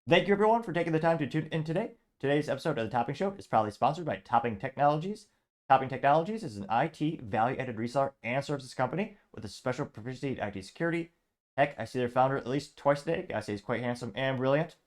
Thank you everyone for taking the time to tune in today. Today's episode of The Topping Show is proudly sponsored by Topping Technologies. Topping Technologies is an IT value-added reseller and services company with a special proficiency in IT security. Heck, I see their founder at least twice a day. I say he's quite handsome and brilliant.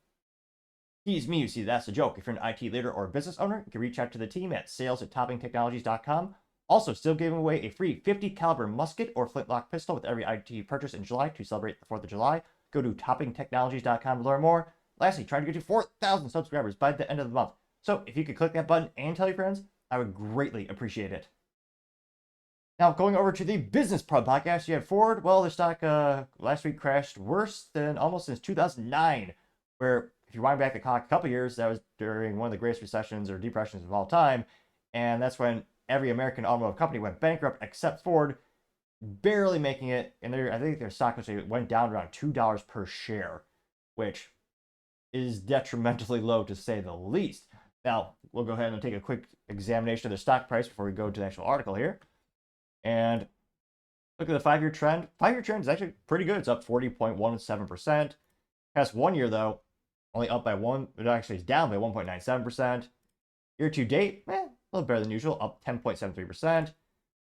He's me, you see, that's a joke. If you're an IT leader or a business owner, you can reach out to the team at sales@toppingtechnologies.com. Also, still giving away a free 50 caliber musket or flintlock pistol with every IT purchase in July to celebrate the 4th of July. Go to toppingtechnologies.com to learn more. Lastly, trying to get to 4,000 subscribers by the end of the month. So if you could click that button and tell your friends, I would greatly appreciate it. Now, going over to the Business Pub podcast, you had Ford. Well, their stock last week crashed worse than almost since 2009, where if you wind back the clock a couple years, that was during one of the greatest recessions or depressions of all time. And that's when every American automotive company went bankrupt except Ford, barely making it. And I think their stock actually went down around $2 per share, which is detrimentally low to say the least. Now, we'll go ahead and take a quick examination of the stock price before we go to the actual article here. And look at the 5-year trend. 5-year trend is actually pretty good. It's up 40.17%. Past 1 year, though, only up by one. It actually is down by 1.97%. Year to date, a little better than usual, up 10.73%.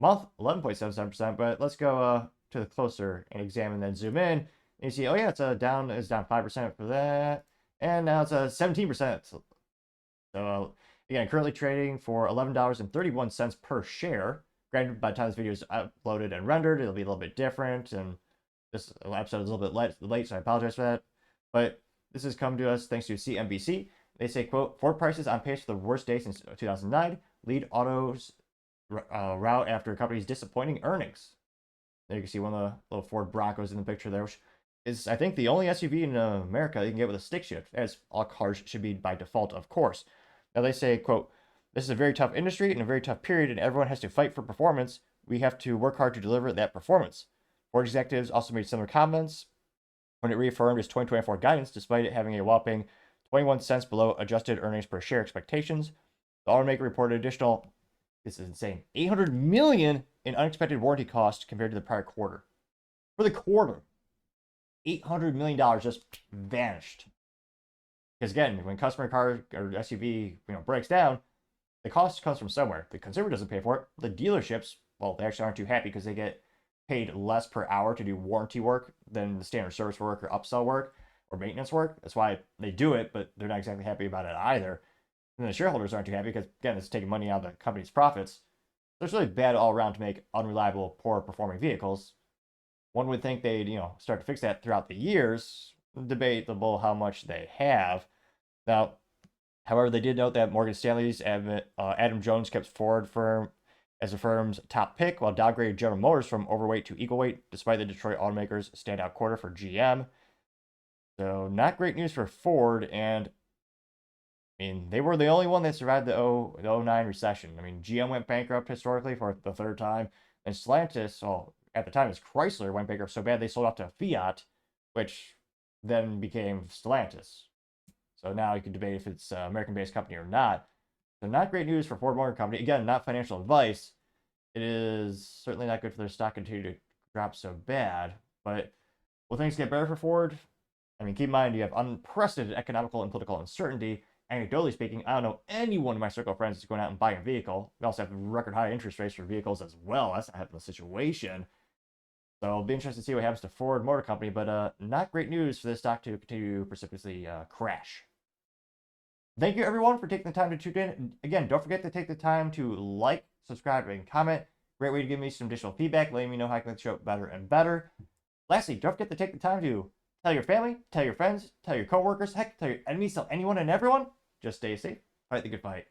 Month, 11.77%. But let's go to the closer and examine, then zoom in. And you see, oh yeah, it's down 5% for that. And now it's 17%. So again, currently trading for $11.31 per share. Granted, by the time this video is uploaded and rendered, it'll be a little bit different. And this episode is a little bit late, so I apologize for that. But this has come to us thanks to CNBC. They say, quote, Ford prices on pace for the worst day since 2009. Lead autos rout after company's disappointing earnings. There you can see one of the little Ford Broncos in the picture there, which is, I think, the only SUV in America you can get with a stick shift, as all cars should be by default, of course. Now they say, quote, this is a very tough industry and a very tough period, and everyone has to fight for performance. We have to work hard to deliver that performance. Ford executives also made similar comments when it reaffirmed its 2024 guidance, despite it having a whopping 21 cents below adjusted earnings per share expectations. The automaker reported additional, this is insane, $800 million in unexpected warranty costs compared to the prior quarter. For the quarter, $800 million just vanished. Because again, when customer car or SUV breaks down, the cost comes from somewhere. The consumer doesn't pay for it. The dealerships, well, they actually aren't too happy because they get paid less per hour to do warranty work than the standard service work or upsell work or maintenance work. That's why they do it, but they're not exactly happy about it either. And the shareholders aren't too happy because, again, it's taking money out of the company's profits. So it's really bad all around to make unreliable, poor performing vehicles. One would think they'd, start to fix that throughout the years. Debatable how much they have. Now, however, they did note that Morgan Stanley's Adam Jones kept Ford firm as the firm's top pick, while downgraded General Motors from overweight to equal weight, despite the Detroit automaker's standout quarter for GM. So not great news for Ford, and they were the only one that survived the 2009 recession. GM went bankrupt historically for the third time, and Stellantis, well, at the time it was Chrysler, went bankrupt so bad they sold off to Fiat, which then became Stellantis. So now you can debate if it's an American-based company or not. So not great news for Ford Motor Company. Again, not financial advice. It is certainly not good for their stock to continue to drop so bad. But will things get better for Ford? Keep in mind you have unprecedented economical and political uncertainty. Anecdotally speaking, I don't know anyone in my circle of friends is going out and buying a vehicle. We also have record high interest rates for vehicles as well. That's not the situation. So it'll be interesting to see what happens to Ford Motor Company, but not great news for this stock to continue to precipitously crash. Thank you, everyone, for taking the time to tune in. Again, don't forget to take the time to like, subscribe, and comment. Great way to give me some additional feedback, letting me know how I can make the show better and better. Lastly, don't forget to take the time to tell your family, tell your friends, tell your coworkers, heck, tell your enemies, tell anyone and everyone. Just stay safe, fight the good fight.